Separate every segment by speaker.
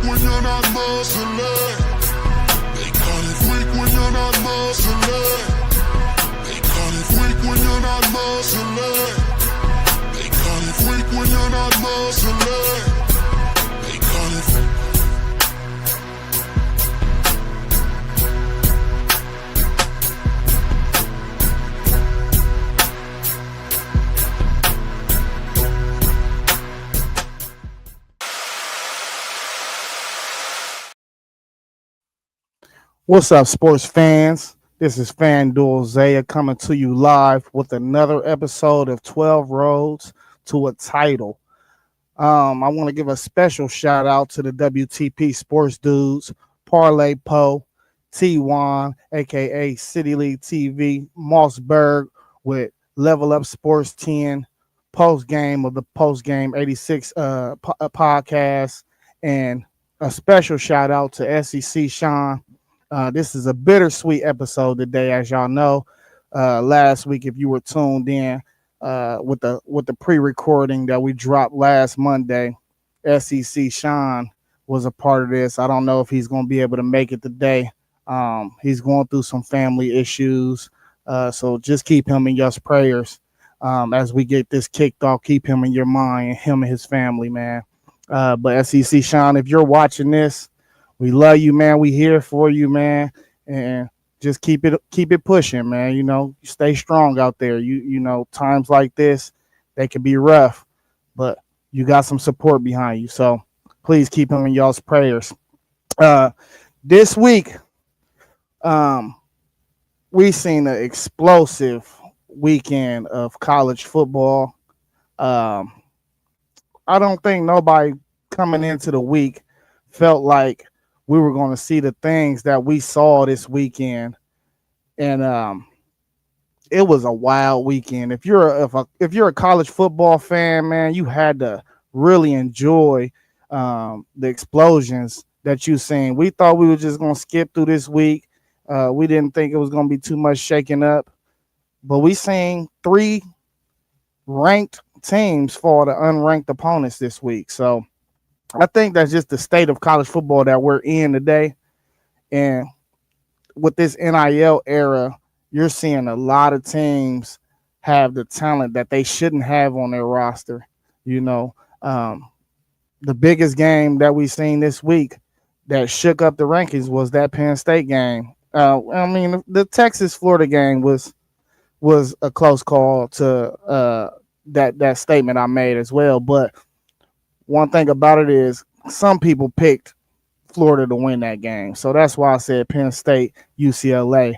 Speaker 1: when you're not muscling. They call it weak when you're not muscling. They call it weak when you're not muscling. They call it weak when you're not muscling. They call it.
Speaker 2: What's up, sports fans? This is FanDuel Zaya coming to you live with another episode of 12 Roads to a Title. I want to give a special shout out to the WTP Sports Dudes, Parlay Poe, T1, aka City League TV, Mossberg with Level Up Sports 10, post game of the Post Game 86 podcast, and a special shout out to SEC Sean. This is a bittersweet episode today, as y'all know. Last week, if you were tuned in with the pre-recording that we dropped last Monday, SEC Sean was a part of this. I don't know if he's going to be able to make it today. He's going through some family issues, so just keep him in your prayers as we get this kicked off. Keep him in your mind, him and his family, man. But SEC Sean, if you're watching this, we love you, man. We here for you, man, and just keep it pushing, man. You know, stay strong out there. You know, times like this, they can be rough, but you got some support behind you. So please keep him in y'all's prayers. This week, we seen an explosive weekend of college football. I don't think nobody coming into the week felt like we were going to see the things that we saw this weekend, and it was a wild weekend. If you're a college football fan, man, you had to really enjoy the explosions that you seen. We thought we were just going to skip through this week. We didn't think it was going to be too much shaking up, but we seen 3 ranked teams fall to unranked opponents this week. So I think that's just the state of college football that we're in today. And with this NIL era, you're seeing a lot of teams have the talent that they shouldn't have on their roster. You know, the biggest game that we seen this week that shook up the rankings was that Penn State game. I mean, the Texas-Florida game was a close call to that statement I made as well. But one thing about it is some people picked Florida to win that game. So that's why I said Penn State, UCLA.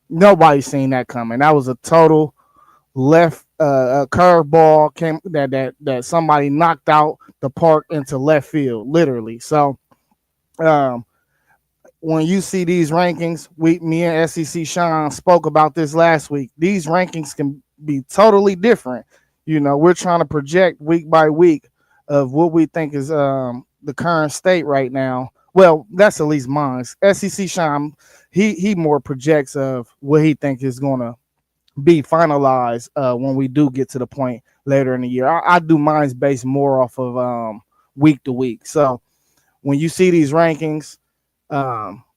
Speaker 2: Nobody's seen that coming. That was a total left curveball came that somebody knocked out the park into left field, literally. So when you see these rankings, me and SEC Sean spoke about this last week. These rankings can be totally different. You know, we're trying to project week by week of what we think is the current state right now. Well, that's at least mine. SEC Sean, he more projects of what he thinks is going to be finalized when we do get to the point later in the year. I do mine based more off of week to week. So when you see these rankings,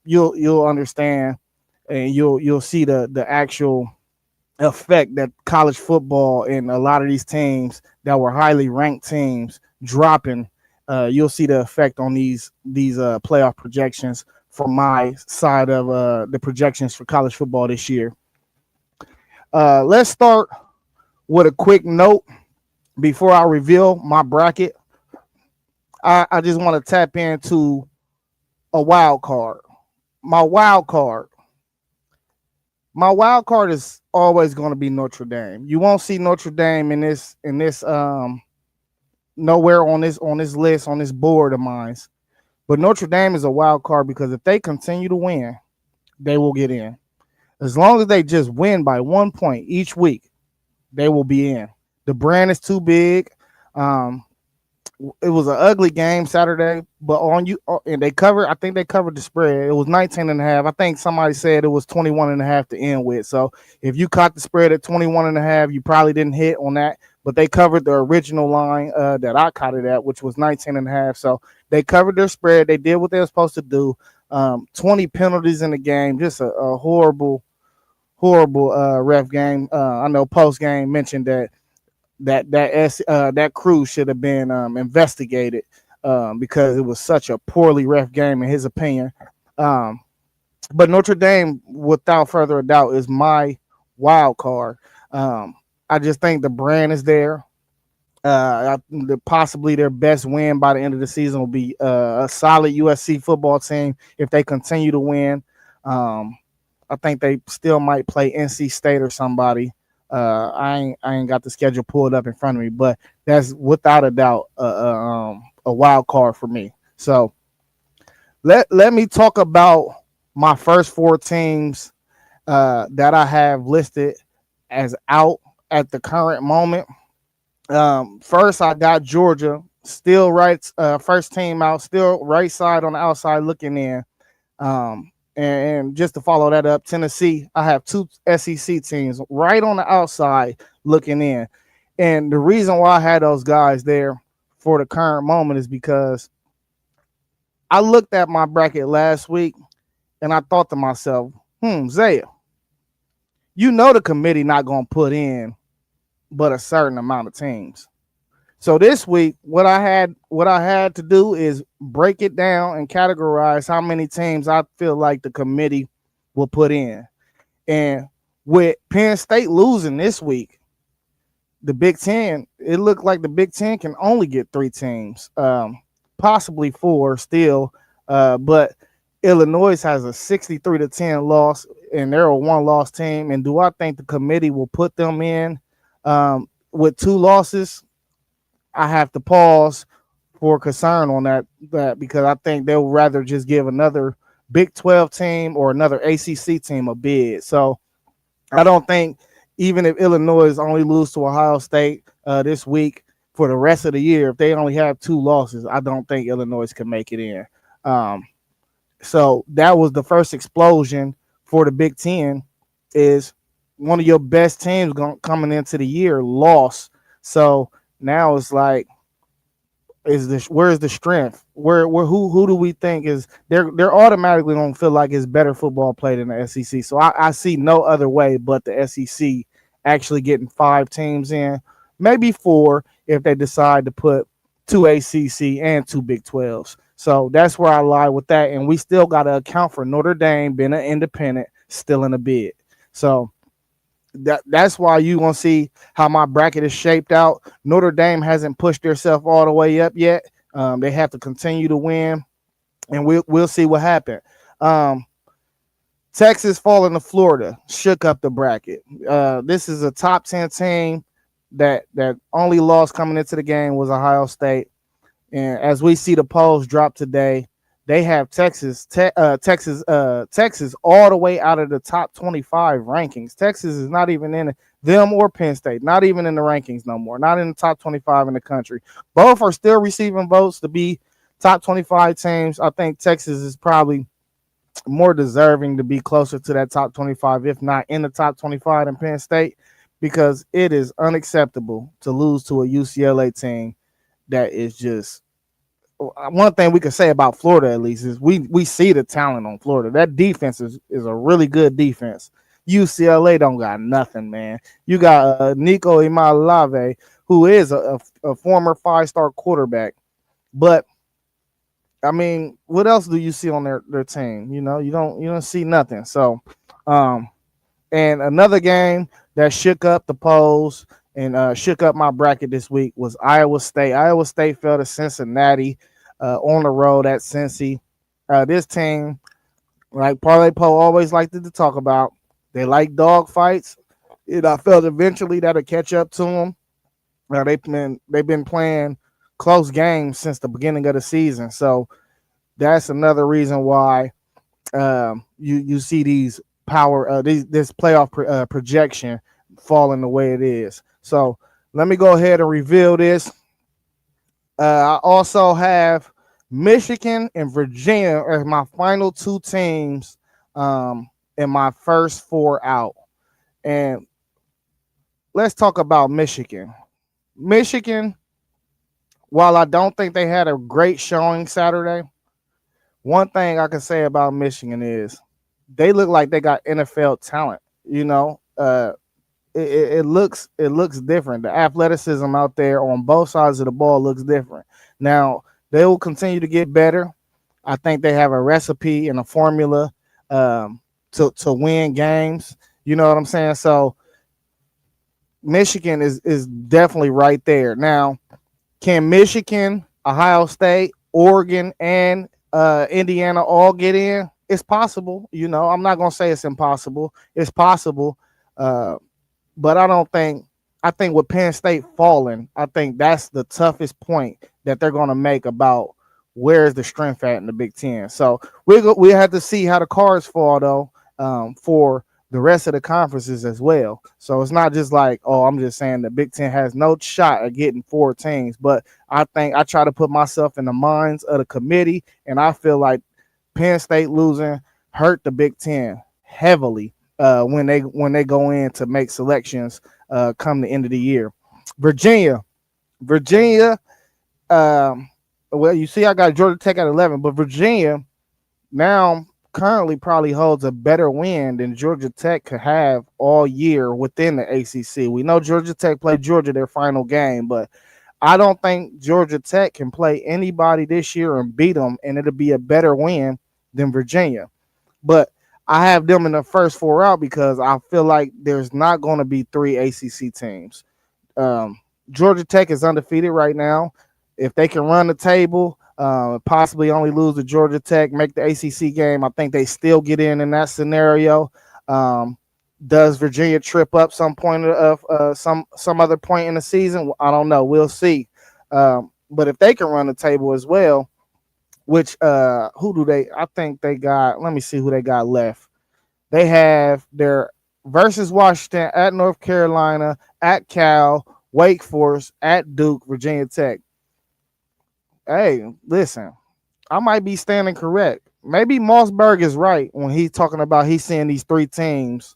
Speaker 2: you'll understand and you'll see the actual effect that college football and a lot of these teams that were highly ranked teams dropping. You'll see the effect on these playoff projections from my side of the projections for college football this year. Let's start with a quick note before I reveal my bracket. I just want to tap into a wild card. My wild card is always going to be Notre Dame. You won't see Notre Dame in this nowhere on this list, on this board of mine. But Notre Dame is a wild card because if they continue to win, they will get in. As long as they just win by 1 point each week, they will be in. The brand is too big. It was an ugly game Saturday, but and they covered. I think they covered the spread. It was 19.5. I think somebody said it was 21.5 to end with. So if you caught the spread at 21.5, you probably didn't hit on that. but they covered the original line that I caught it at, which was 19.5. So they covered their spread. They did what they were supposed to do. 20 penalties in the game, just a horrible ref game. I know post game mentioned that crew should have been investigated because it was such a poorly ref game in his opinion. But Notre Dame, without further doubt, is my wild card. I just think the brand is there. Possibly their best win by the end of the season will be a solid USC football team if they continue to win. I think they still might play NC State or somebody. I ain't got the schedule pulled up in front of me, but that's without a doubt a wild card for me. So let me talk about my first four teams that I have listed as out at the current moment. First, I got Georgia, still right, first team out, still right side on the outside looking in. And just to follow that up, Tennessee, I have two SEC teams right on the outside looking in. And the reason why I had those guys there for the current moment is because I looked at my bracket last week and I thought to myself, Zaya, you know the committee not going to put in but a certain amount of teams. So this week, what I had to do is break it down and categorize how many teams I feel like the committee will put in. And with Penn State losing this week, the Big Ten, it looked like the Big Ten can only get 3 teams, possibly 4 still. But Illinois has a 63-10 loss, and they're a 1-loss team. And do I think the committee will put them in with 2 losses? I have to pause for concern on that because I think they'll rather just give another Big 12 team or another ACC team a bid. So I don't think, even if Illinois only lose to Ohio State this week, for the rest of the year, if they only have 2 losses, I don't think Illinois can make it in. So that was the first explosion for the Big Ten, is one of your best teams coming into the year lost. So now it's like, where's the strength? Who do we think is they're automatically gonna feel like it's better football played in the SEC. So I see no other way but the SEC actually getting 5 teams in, maybe 4 if they decide to put 2 ACC and 2 Big 12s. So that's where I lie with that, and we still got to account for Notre Dame being an independent, still in a bid. So that's why you're going to see how my bracket is shaped out. Notre Dame hasn't pushed themselves all the way up yet. They have to continue to win, and we'll see what happens. Texas falling to Florida shook up the bracket. This is a top 10 team that only loss coming into the game was Ohio State. And as we see the polls drop today, they have Texas all the way out of the top 25 rankings. Texas is not even in them or Penn State, not even in the rankings no more, not in the top 25 in the country. Both are still receiving votes to be top 25 teams. I think Texas is probably more deserving to be closer to that top 25, if not in the top 25 than Penn State, because it is unacceptable to lose to a UCLA team that is just. One thing we can say about Florida, at least, is we see the talent on Florida. That defense is a really good defense. UCLA don't got nothing, man. You got Nico Imalave, who is a former 5-star quarterback. But I mean, what else do you see on their team? You know, you don't see nothing. So, and another game that shook up the polls and shook up my bracket this week was Iowa State. Iowa State fell to Cincinnati on the road at Cincy. This team, like Parlay Poe always liked to talk about, they like dog fights. I felt eventually that'll catch up to them. They've been playing close games since the beginning of the season, so that's another reason why you see these this playoff projection falling the way it is. So let me go ahead and reveal this. I also have Michigan and Virginia as my final 2 teams in my first 4 out. And let's talk about Michigan. Michigan, while I don't think they had a great showing Saturday, one thing I can say about Michigan is they look like they got NFL talent. It looks different. The athleticism out there on both sides of the ball looks different. Now they will continue to get better. I think they have a recipe and a formula um, to win games. You know what I'm saying? So Michigan is definitely right there. Now, can Michigan, Ohio State, Oregon, and Indiana all get in? It's possible. I'm not gonna say it's impossible. It's possible. Uh, but I don't think. I think with Penn State falling, I think that's the toughest point that they're going to make about where is the strength at in the Big Ten. So we have to see how the cards fall though for the rest of the conferences as well. So it's not just like, oh, I'm just saying the Big Ten has no shot at getting 4 teams, but I think I try to put myself in the minds of the committee, and I feel like Penn State losing hurt the Big Ten heavily when they go in to make selections come the end of the year. Virginia. Well, you see, I got Georgia Tech at 11, but Virginia now currently probably holds a better win than Georgia Tech could have all year within the ACC. We know Georgia Tech played Georgia their final game, but I don't think Georgia Tech can play anybody this year and beat them, and it'll be a better win than Virginia. But I have them in the first four out because I feel like there's not going to be 3 ACC teams. Um, Georgia Tech is undefeated right now. If they can run the table, possibly only lose to Georgia Tech, make the ACC game, I think they still get in that scenario. Um, does Virginia trip up some point of some other point in the season? I don't know. We'll see. But if they can run the table as well, which who do they? I think they got. Let me see who they got left. They have their versus Washington at North Carolina, at Cal, Wake Forest, at Duke, Virginia Tech. Hey, listen, I might be standing correct. Maybe Mossberg is right when he's talking about he's seeing these 3 teams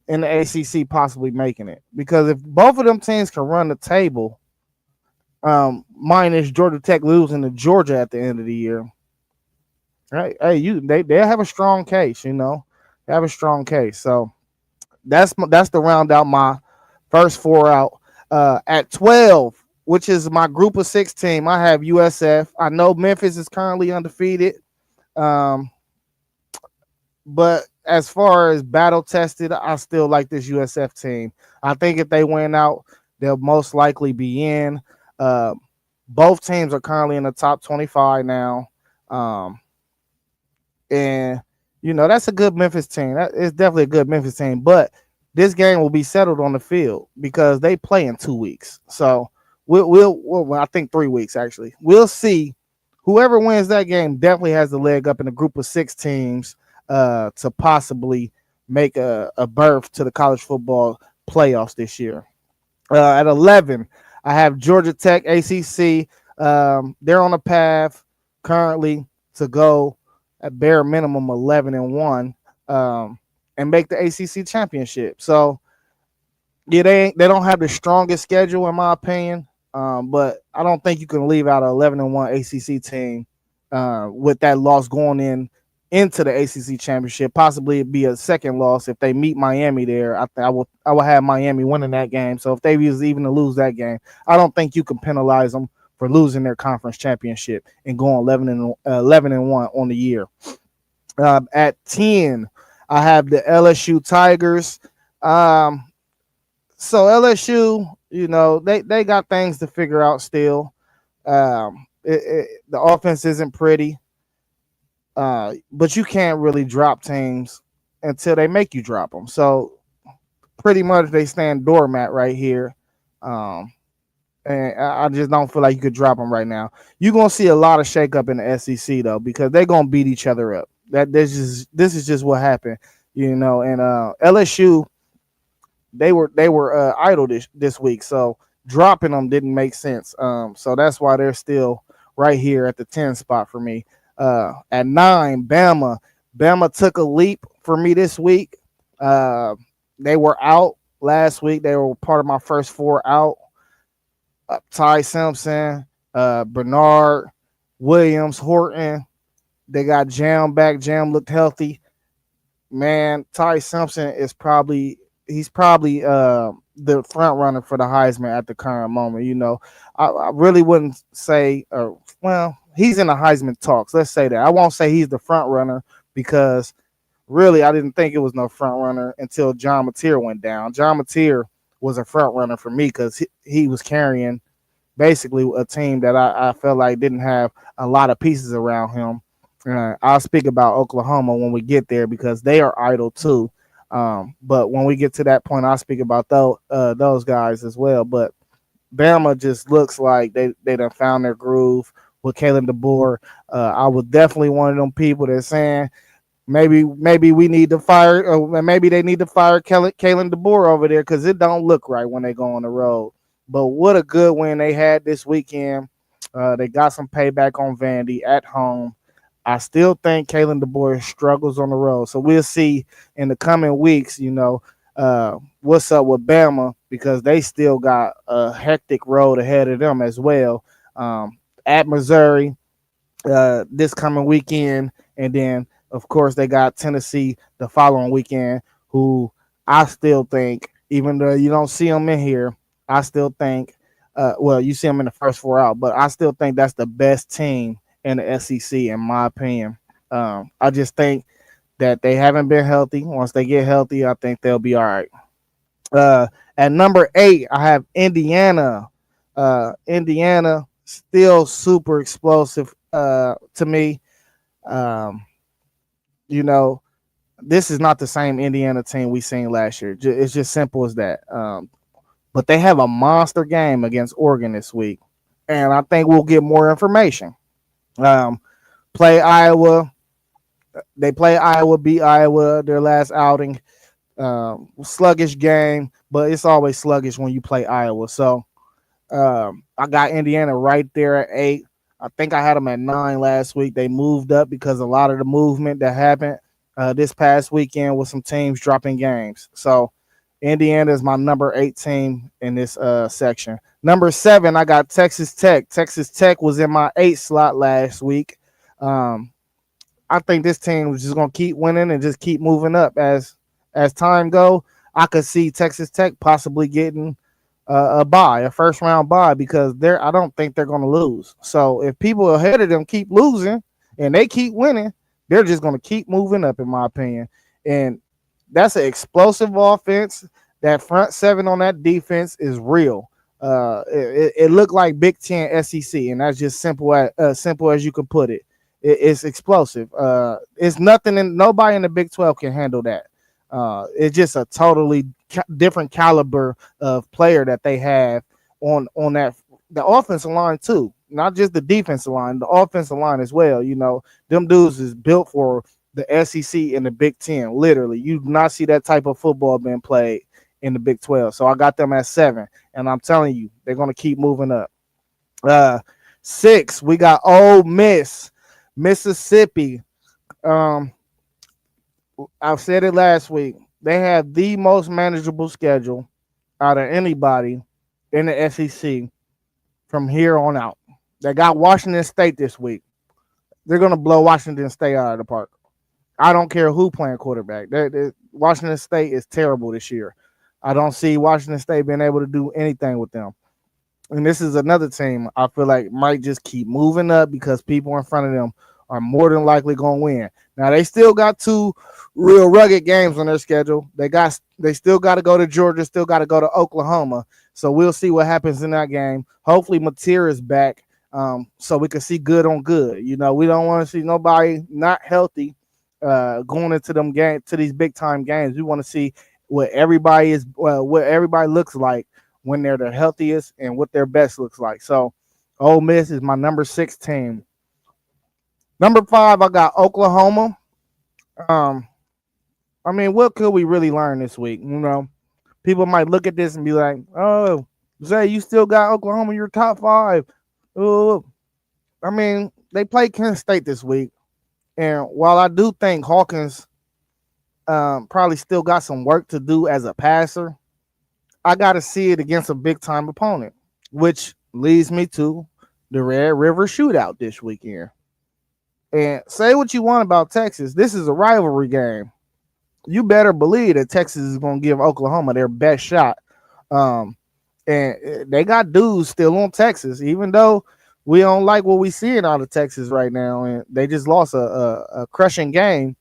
Speaker 2: in the ACC possibly making it. Because if both of them teams can run the table, minus Georgia Tech losing to Georgia at the end of the year, right? Hey, they have a strong case. They have a strong case. So that's the round out my first 4 out. At 12, which is my group of 6 team, I have USF. I know Memphis is currently undefeated. But as far as battle tested, I still like this USF team. I think if they win out, they'll most likely be in. Both teams are currently in the top 25 now. And, that's a good Memphis team. It's definitely a good Memphis team. But this game will be settled on the field because they play in 2 weeks. So we'll I think 3 weeks, actually. We'll see. Whoever wins that game definitely has the leg up in a group of 6 teams to possibly make a berth to the college football playoffs this year. At 11, I have Georgia Tech, ACC. They're on a path currently to go at bare minimum 11-1 and make the ACC championship. So, yeah, they don't have the strongest schedule in my opinion, but I don't think you can leave out an 11-1 ACC team with that loss going into the ACC championship. Possibly it'd be a second loss if they meet Miami there. I will have Miami winning that game. So if they was even to lose that game, I don't think you can penalize them for losing their conference championship and going 11-1 on the year. At 10, I have the LSU Tigers. So LSU, they got things to figure out still. The offense isn't pretty. But you can't really drop teams until they make you drop them. So pretty much they stand doormat right here. And I just don't feel like you could drop them right now. You're going to see a lot of shakeup in the SEC, though, because they're going to beat each other up. This is just what happened, And LSU, they were idle this week, so dropping them didn't make sense. So that's why they're still right here at the 10 spot for me. At 9, Bama. Bama took a leap for me this week. They were out last week. They were part of my first 4 out. Ty Simpson, Bernard, Williams, Horton. They got Jam back. Jam looked healthy. Man, Ty Simpson is probably the front runner for the Heisman at the current moment. I really wouldn't say, well, he's in the Heisman talks. Let's say that. I won't say he's the front runner because really I didn't think it was no front runner until John Mateer went down. John Mateer was a front runner for me because he was carrying basically a team that I felt like didn't have a lot of pieces around him. I'll speak about Oklahoma when we get there because they are idle too. But when we get to that point, I'll speak about those guys as well. But Bama just looks like they done found their groove with Kalen DeBoer. I was definitely one of them people that's saying maybe we need to fire, or maybe they need to fire Kalen DeBoer over there because it don't look right when they go on the road. But what a good win they had this weekend. They got some payback on Vandy at home. I still think Kalen DeBoer struggles on the road. So we'll see in the coming weeks, what's up with Bama because they still got a hectic road ahead of them as well. At Missouri this coming weekend. And then, of course, they got Tennessee the following weekend, who I still think, even though you don't see them in here, I still think, you see them in the first four out, but I still think that's the best team in the SEC, in my opinion. I just think that they haven't been healthy. Once they get healthy, I think they'll be all right. At number 8, I have Indiana. Indiana still super explosive to me. This is not the same Indiana team we seen last year. It's just simple as that. But they have a monster game against Oregon this week, and I think we'll get more information. Play Iowa. They play Iowa, beat Iowa their last outing. Sluggish game, but it's always sluggish when you play Iowa. So I got Indiana right there at 8. I think I had them at 9 last week. They moved up because a lot of the movement that happened this past weekend with some teams dropping games. So Indiana is my number 8 team in this section. Number 7, I got Texas Tech. Texas Tech was in my 8 slot last week. I think this team was just going to keep winning and just keep moving up as time go. I could see Texas Tech possibly getting a first round bye, because I don't think they're going to lose. So if people ahead of them keep losing and they keep winning, they're just going to keep moving up, in my opinion. And that's an explosive offense. That front 7 on that defense is real. It looked like Big Ten SEC, and that's just simple as you can put it. It's explosive. It's nothing, and nobody in the Big 12 can handle that. It's just a totally different caliber of player that they have on that, the offensive line too, not just the defensive line, the offensive line as well. Them dudes is built for the SEC and the Big Ten. Literally, you do not see that type of football being played in the Big 12. So I got them at 7, and I'm telling you, they're going to keep moving up. 6, we got Ole Miss, Mississippi. I said it last week. They have the most manageable schedule out of anybody in the SEC from here on out. They got Washington State this week. They're going to blow Washington State out of the park. I don't care who playing quarterback. Washington State is terrible this year. I don't see Washington State being able to do anything with them. And this is another team I feel like might just keep moving up because people in front of them are more than likely going to win. Now, they still got 2 real rugged games on their schedule. They still got to go to Georgia, still got to go to Oklahoma. So we'll see what happens in that game. Hopefully Mateer is back, so we can see good on good. We don't want to see nobody not healthy going into them games, to these big time games. We want to see what everybody looks like when they're the healthiest and what their best looks like. So Ole Miss is my number 6 team. Number 5, I got Oklahoma. What could we really learn this week? People might look at this and be like, "Oh, Zay, you still got Oklahoma, you're top 5." Oh, they played Kent State this week, and while I do think Hawkins probably still got some work to do as a passer, I got to see it against a big time opponent, which leads me to the Red River Shootout this weekend. And say what you want about Texas, this is a rivalry game. You better believe that Texas is going to give Oklahoma their best shot. Um, and they got dudes still on Texas, even though we don't like what we seeing out of Texas right now, and they just lost a crushing game.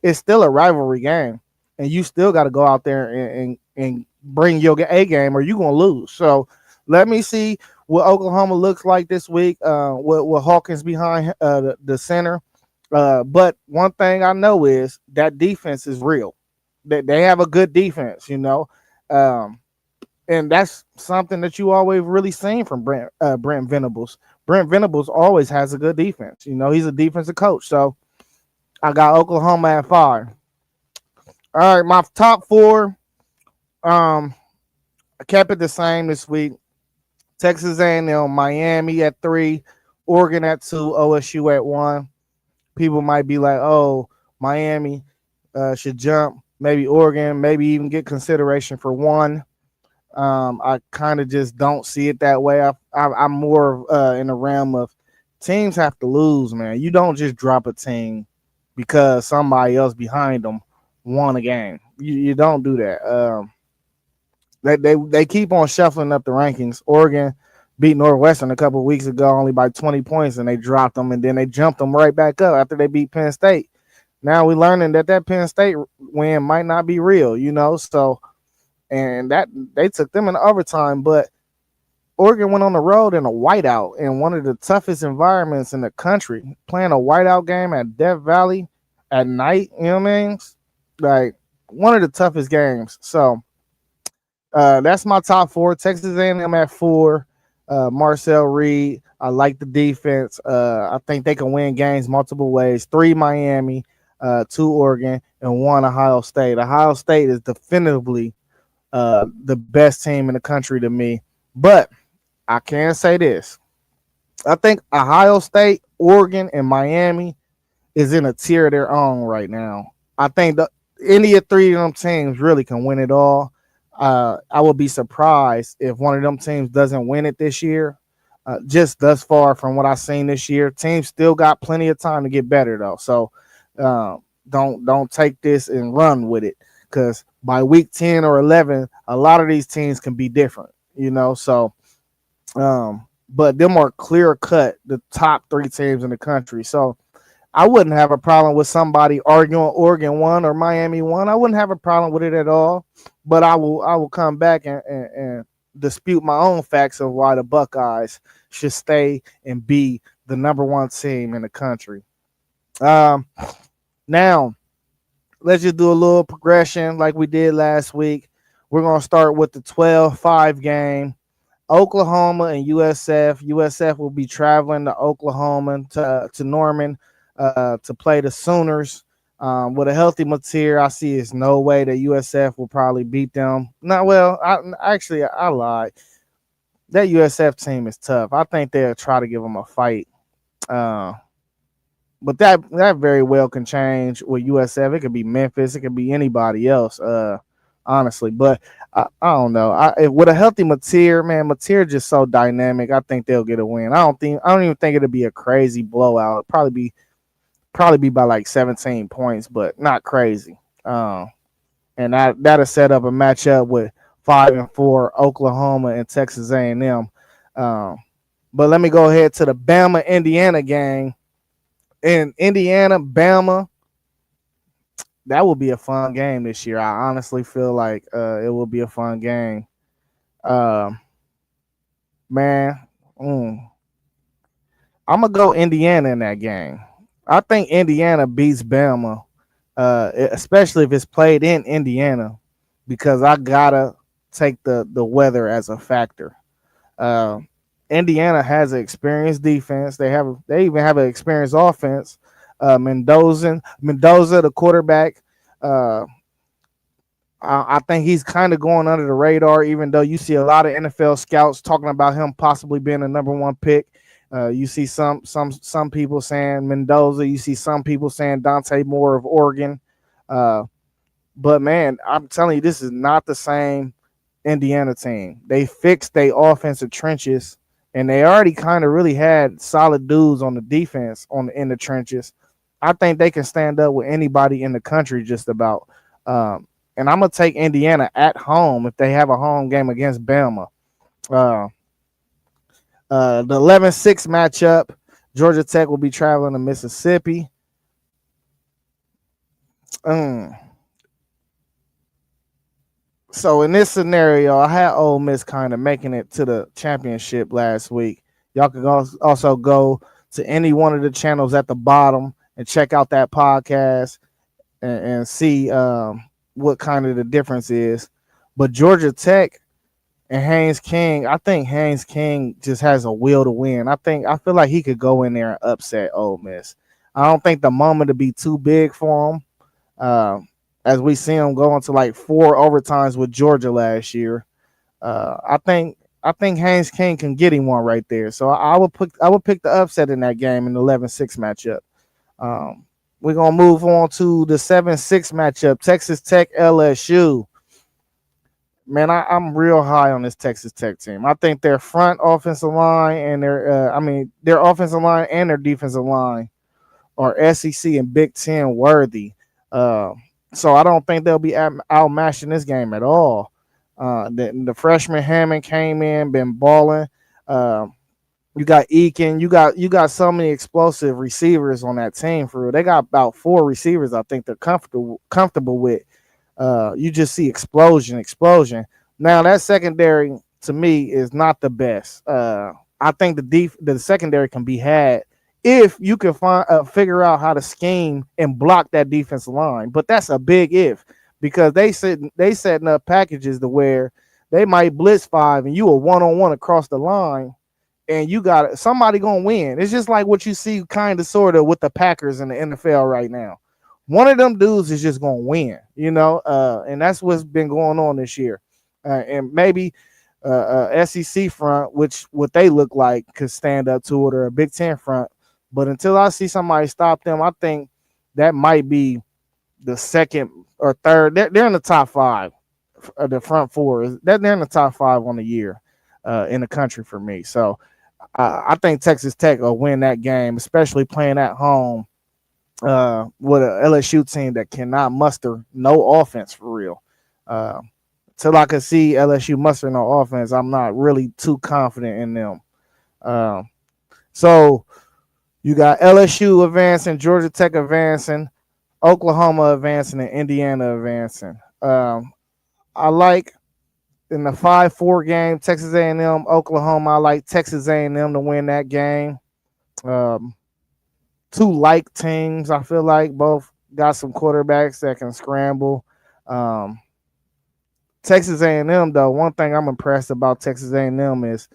Speaker 2: It's still a rivalry game, and you still got to go out there and bring your A game, or you're gonna lose. So let me see what Oklahoma looks like this week. With Hawkins behind the center. But one thing I know is that defense is real. They have a good defense, you know. Um, and that's something that you always really seen from Brent Venables. Brent Venables always has a good defense. You know, he's a defensive coach. So I got Oklahoma at 5. All right, my top 4. I kept it the same this week. Texas A&M, Miami at 3, Oregon at 2, OSU at 1. People might be like, "Oh, Miami should jump. Maybe Oregon, maybe even get consideration for 1." I kind of just don't see it that way. I'm more in the realm of teams have to lose, man. You don't just drop a team because somebody else behind them won a game. You don't do that. They keep on shuffling up the rankings. Oregon beat Northwestern a couple of weeks ago only by 20 points, and they dropped them, and then they jumped them right back up after they beat Penn State. Now we're learning that Penn State win might not be real, you know. So, and that they took them in overtime, but Oregon went on the road in a whiteout in one of the toughest environments in the country, playing a whiteout game at Death Valley at night. You know what I mean? Like one of the toughest games. So that's my top 4. Texas A&M at 4. Marcel Reed. I like the defense. I think they can win games multiple ways. 3 Miami, 2 Oregon, and 1 Ohio State. Ohio State is definitively the best team in the country to me. But I can say this. I think Ohio State, Oregon, and Miami is in a tier of their own right now. I think any of 3 of them teams really can win it all. I will be surprised if one of them teams doesn't win it this year. Just thus far from what I've seen this year, teams still got plenty of time to get better though. So don't take this and run with it, because by week 10 or 11, a lot of these teams can be different, you know. So, but them are clear cut the top 3 teams in the country. So I wouldn't have a problem with somebody arguing Oregon 1 or Miami 1. I wouldn't have a problem with it at all. But I will come back and dispute my own facts of why the Buckeyes should stay and be the number 1 team in the country. Now, let's just do a little progression like we did last week. We're going to start with the 12-5 game. Oklahoma and USF. USF will be traveling to Oklahoma to Norman to play the Sooners. With a healthy Mateer, I see it's no way that USF will probably beat them. Not well. I lied. That USF team is tough. I think they'll try to give them a fight. But that very well can change with USF. It could be Memphis. It could be anybody else. Honestly, but I don't know. With a healthy Mateer, man, Mateer just so dynamic. I think they'll get a win. I don't even think it'll be a crazy blowout. It'll probably be by like 17 points, but not crazy. And that'll set up a matchup with 5 and 4 Oklahoma and Texas A&M. But let me go ahead to the Bama Indiana game. In Indiana, Bama, that will be a fun game this year. I honestly feel like it will be a fun game. Man, I'm gonna go Indiana in that game. I think Indiana beats Bama, especially if it's played in Indiana, because I gotta take the weather as a factor. Indiana has an experienced defense. They even have an experienced offense. Mendoza, the quarterback. I think he's kind of going under the radar, even though you see a lot of NFL scouts talking about him possibly being a number 1 pick. You see some people saying Mendoza. You see some people saying Dante Moore of Oregon. But man, I'm telling you, this is not the same Indiana team. They fixed their offensive trenches and they already kind of really had solid dudes on the defense in the trenches. I think they can stand up with anybody in the country just about. And I'm gonna take Indiana at home if they have a home game against Bama. Uh, the 11-6 matchup, Georgia Tech will be traveling to Mississippi. Um, so in this scenario, I had Ole Miss kind of making it to the championship last week. Y'all can also go to any one of the channels at the bottom and check out that podcast and see what kind of the difference is. But Georgia Tech and Haynes King, I think Haynes King just has a will to win. I feel like he could go in there and upset Ole Miss. I don't think the moment to be too big for him. As we see him go into like 4 overtimes with Georgia last year. I think Haynes King can get him one right there. So I would pick the upset in that game in the 11-6 matchup. We're gonna move on to the 7-6 matchup, Texas Tech LSU. Man, I'm real high on this Texas Tech team. I think their front offensive line and their offensive line and their defensive line are SEC and Big Ten worthy. So I don't think they'll be outmatched in this game at all. The freshman Hammond came in, been balling. You got Eakin. You got so many explosive receivers on that team. For real, they got about 4 receivers. I think they're comfortable with. You just see explosion. Now that secondary to me is not the best. I think the secondary can be had if you can figure out how to scheme and block that defensive line. But that's a big if, because they setting up packages to where they might blitz 5 and you a 1-on-1 across the line, and you got somebody gonna win. It's just like what you see kind of sort of with the Packers in the NFL right now. One of them dudes is just gonna win, and that's what's been going on this year. And maybe SEC front, which what they look like, could stand up to it, or a Big Ten front. But until I see somebody stop them, I think that might be the second or third. They're in the top 5. The front 4 they're in the top 5 on the year in the country for me. So I think Texas Tech will win that game, especially playing at home with an LSU team that cannot muster no offense for real. Till I can see LSU muster no offense, I'm not really too confident in them. So you got LSU advancing, Georgia Tech advancing, Oklahoma advancing, and Indiana advancing. I like in the 5-4 game, Texas A&M, Oklahoma. I like Texas A&M to win that game. 2 like teams. I feel like both got some quarterbacks that can scramble. Texas A&M, though, one thing I'm impressed about Texas A&M is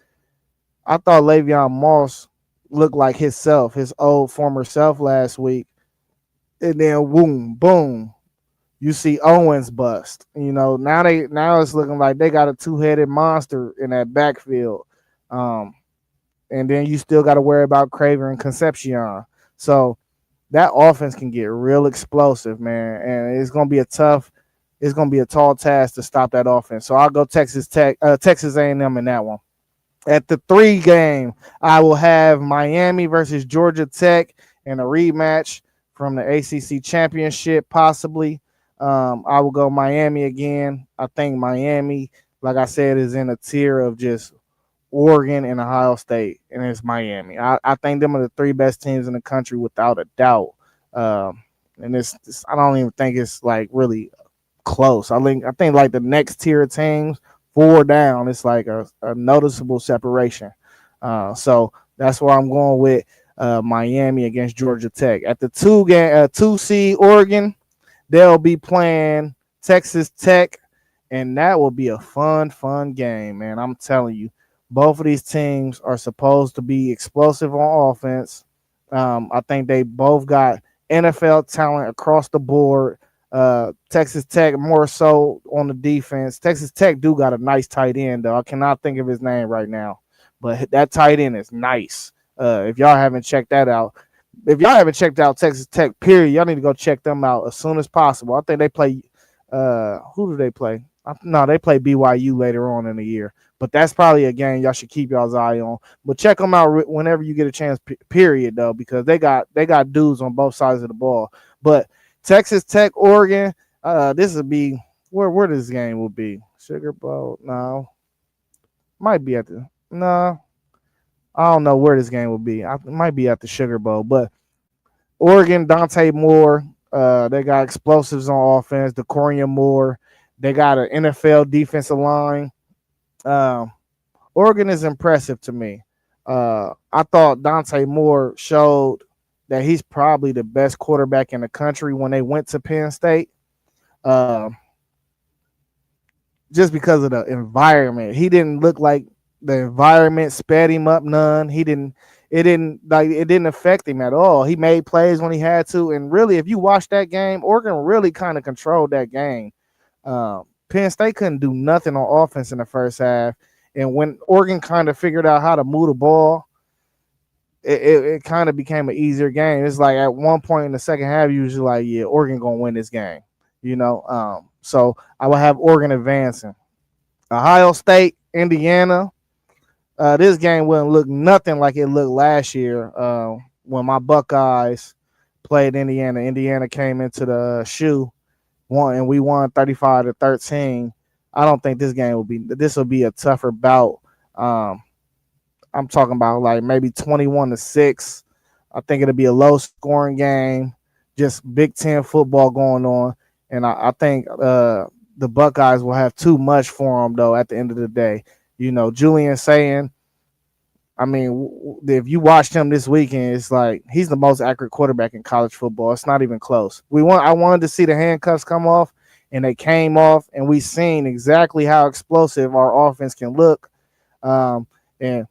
Speaker 2: I thought Le'Veon Moss looked like his old former self last week. And then boom, you see Owens bust. Now it's looking like they got a 2-headed monster in that backfield. And then you still got to worry about Craven and Concepcion. So that offense can get real explosive, man. And it's gonna be a tall task to stop that offense. So I'll go Texas A&M in that one. At the 3 game, I will have Miami versus Georgia Tech in a rematch from the ACC championship, possibly. I will go Miami again. I think Miami, like I said, is in a tier of just Oregon and Ohio State, and it's Miami. I think them are the 3 best teams in the country without a doubt. And I don't even think it's like really close. I think like the next tier of teams, 4 down, it's like a noticeable separation. So that's why I'm going with Miami against Georgia Tech. At the 2 seed Oregon, they'll be playing Texas Tech, and that will be a fun game, man. I'm telling you, both of these teams are supposed to be explosive on offense. I think they both got NFL talent across the board. Texas Tech more so on the defense. Texas Tech do got a nice tight end, though. I cannot think of his name right now, but that tight end is nice. If y'all haven't checked that out, if y'all haven't checked out Texas Tech, period, y'all need to go check them out as soon as possible. I think they play. Who do they play? No, they play BYU later on in the year. But that's probably a game y'all should keep y'all's eye on. But check them out whenever you get a chance. Period, though, because they got dudes on both sides of the ball. But Texas Tech, Oregon, this would be where this game will be. Sugar Bowl? No, might be at the no. I don't know where this game will be. It might be at the Sugar Bowl, but Oregon, Dante Moore. They got explosives on offense. DeCorian Moore. They got an NFL defensive line. Um, Oregon is impressive to me. I thought Dante Moore showed that he's probably the best quarterback in the country when they went to Penn State. Uh, just because of the environment, he didn't look like the environment sped him up none. He didn't. It didn't affect him at all. He made plays when he had to, and really, if you watch that game, Oregon really kind of controlled that game. Penn State couldn't do nothing on offense in the first half, and when Oregon kind of figured out how to move the ball, it kind of became an easier game. It's like at one point in the second half, usually like, yeah, Oregon gonna win this game, you know. So I will have Oregon advancing. Ohio State, Indiana. This game wouldn't look nothing like it looked last year when my Buckeyes played Indiana. Indiana came into the shoe, and we won 35-13. I don't think this game will be. This will be a tougher bout. I'm talking about like maybe 21-6. I think it'll be a low scoring game, just Big Ten football going on, and I think the Buckeyes will have too much for them though. At the end of the day. You know, Julian Sayin, I mean, if you watched him this weekend, it's like he's the most accurate quarterback in college football. It's not even close. I wanted to see the handcuffs come off, and they came off, and we seen exactly how explosive our offense can look. And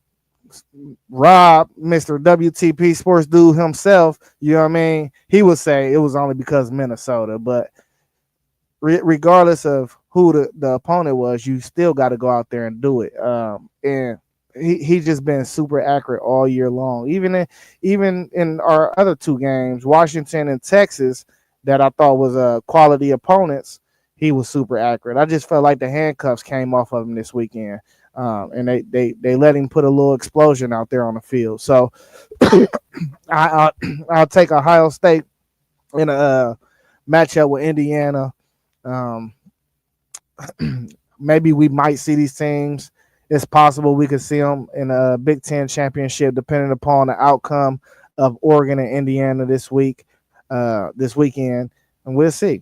Speaker 2: Rob, Mr. WTP Sports Dude himself, you know what I mean? He would say it was only because Minnesota, but regardless of who the opponent was, you still got to go out there and do it. And he just been super accurate all year long. Even in our other two games, Washington and Texas, that I thought was quality opponents, he was super accurate. I just felt like the handcuffs came off of him this weekend, and they let him put a little explosion out there on the field. So I'll take Ohio State in a matchup with Indiana. Maybe we might see these teams. It's possible we could see them in a Big Ten championship, depending upon the outcome of Oregon and Indiana this weekend, and we'll see.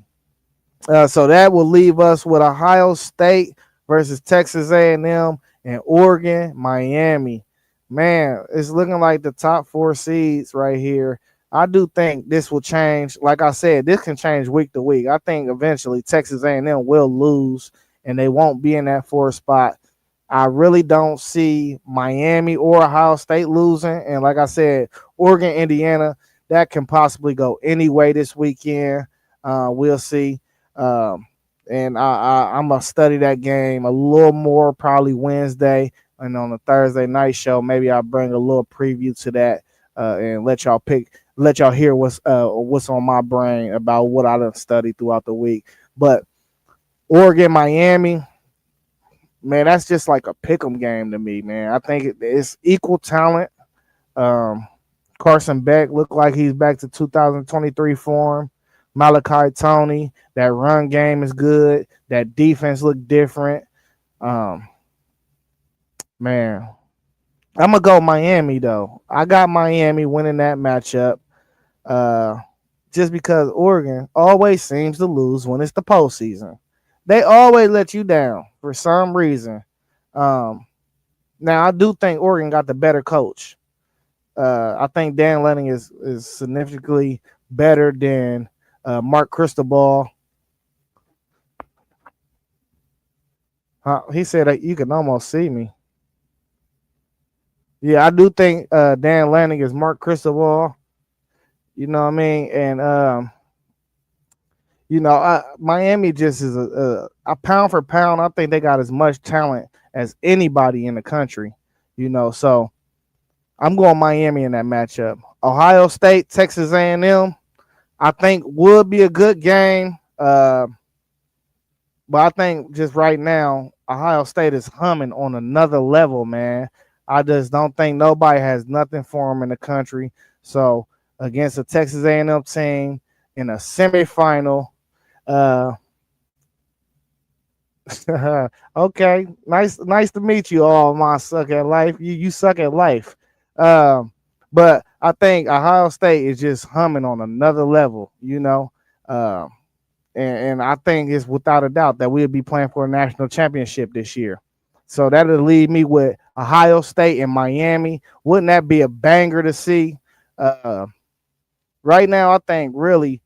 Speaker 2: So that will leave us with Ohio State versus Texas A&M and Oregon, Miami. Man, it's looking like the top 4 seeds right here. I do think this will change. Like I said, this can change week to week. I think eventually Texas A&M will lose, and they won't be in that 4th spot. I really don't see Miami or Ohio State losing. And like I said, Oregon, Indiana, that can possibly go any way this weekend. We'll see. And I'm going to study that game a little more probably Wednesday. And on the Thursday night show, maybe I'll bring a little preview to that and let y'all hear what's on my brain about what I done studied throughout the week. But Oregon, Miami, man, that's just like a pick'em game to me, man. I think it's equal talent. Carson Beck looked like he's back to 2023 form. Malachi Tony, that run game is good. That defense looked different. Man, I'm going to go Miami, though. I got Miami winning that matchup just because Oregon always seems to lose when it's the postseason. They always let you down for some reason. Now, I do think Oregon got the better coach. I think Dan Lanning is significantly better than Mark Cristobal. He said that you can almost see me. Yeah, I do think Dan Lanning is Mark Cristobal. You know what I mean? And Miami just is a pound for pound. I think they got as much talent as anybody in the country, so I'm going Miami in that matchup. Ohio State, Texas A&M, I think would be a good game. But I think just right now, Ohio State is humming on another level, man. I just don't think nobody has nothing for them in the country. So against a Texas A&M team in a semifinal, uh, okay, nice to meet you all, my suck at life. You suck at life. Um, but I think Ohio State is just humming on another level, you know. Um, and I think it's without a doubt that we'll be playing for a national championship this year. So that'll leave me with Ohio State and Miami. Wouldn't that be a banger to see? Uh, right now, I think really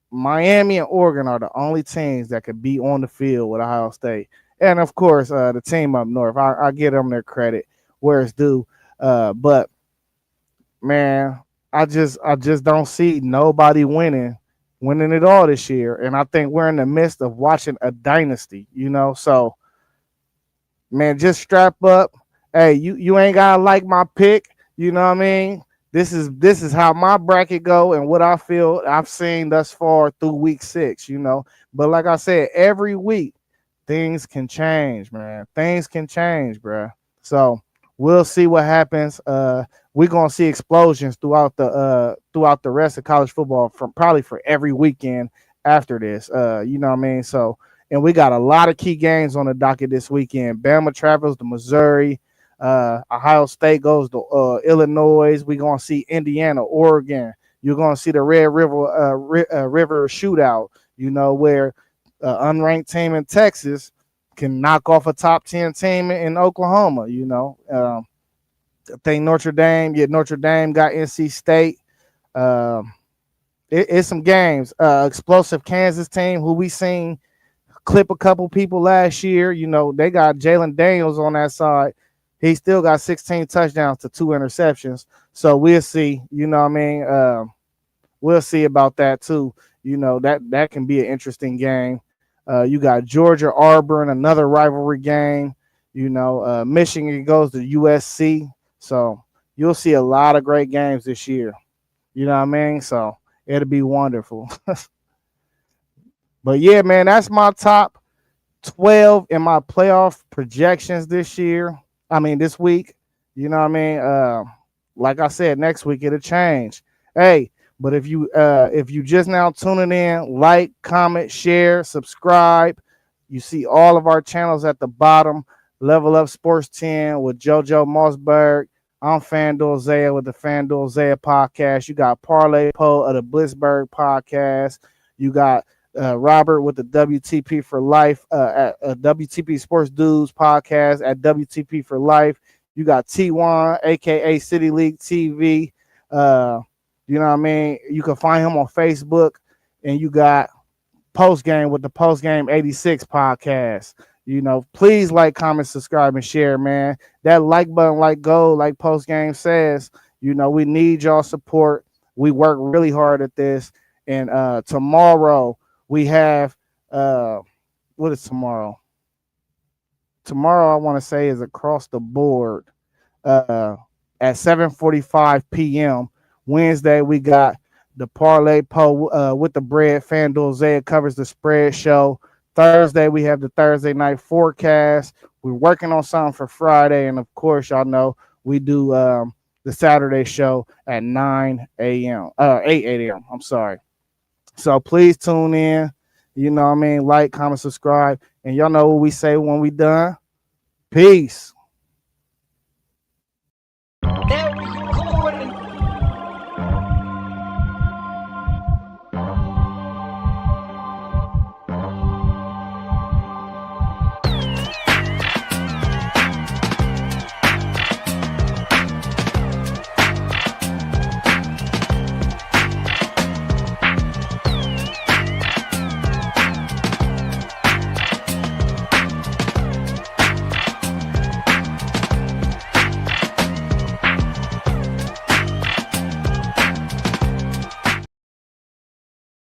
Speaker 2: Miami and Oregon are the only teams that could be on the field with Ohio State. And of course, the team up north, I give them their credit where it's due. But man, I just don't see nobody winning it all this year. And I think we're in the midst of watching a dynasty, you know. So man, just strap up. Hey, you ain't gotta like my pick, you know what I mean? This is how my bracket go and what I feel I've seen thus far through week 6, you know. But like I said, every week things can change, man. Things can change, bro. So we'll see what happens. We're gonna see explosions throughout the rest of college football from probably for every weekend after this. You know what I mean? So and we got a lot of key games on the docket this weekend. Bama travels to Missouri. Ohio State goes to Illinois. We're gonna see Indiana, Oregon. You're gonna see the Red River River shootout. You know where unranked team in Texas can knock off a top 10 team in Oklahoma. You know, I think Notre Dame got NC State. It's some games. Explosive Kansas team who we seen clip a couple people last year. You know, they got Jalen Daniels on that side. He still got 16 touchdowns to 2 interceptions. So we'll see. You know what I mean? We'll see about that too. You know, that can be an interesting game. You got Georgia, Auburn, another rivalry game. You know, Michigan goes to USC. So you'll see a lot of great games this year. You know what I mean? So it'll be wonderful. But yeah, man, that's my top 12 in my playoff projections this year. I mean, this week. You know what I mean? Like I said, next week it'll change. Hey, but if you just now tuning in, like, comment, share, subscribe. You see all of our channels at the bottom. Level Up Sports 10 with JoJo Mossberg. I'm FanDuel Zaya with the FanDuel Zaya podcast. You got Parlay Poe of the Blitzberg podcast. You got Robert with the WTP for Life at WTP Sports Dudes podcast at WTP for Life. You got T1, aka City League TV. You know what I mean? You can find him on Facebook, and you got Post Game with the Post Game 86 podcast. You know, please like, comment, subscribe, and share, man. That like button, like gold, like Post Game says. You know, we need y'all support. We work really hard at this. And tomorrow we have what is tomorrow? Tomorrow I want to say is across the board at 7:45 p.m. Wednesday we got the Parlay Poe with the bread. FanDuel Zaya covers the spread show. Thursday we have the Thursday night forecast. We're working on something for Friday, and of course y'all know we do the Saturday show at 9 a.m. 8 a.m. I'm sorry. So please tune in. You know what I mean? Like, comment, subscribe. And y'all know what we say when we done. Peace.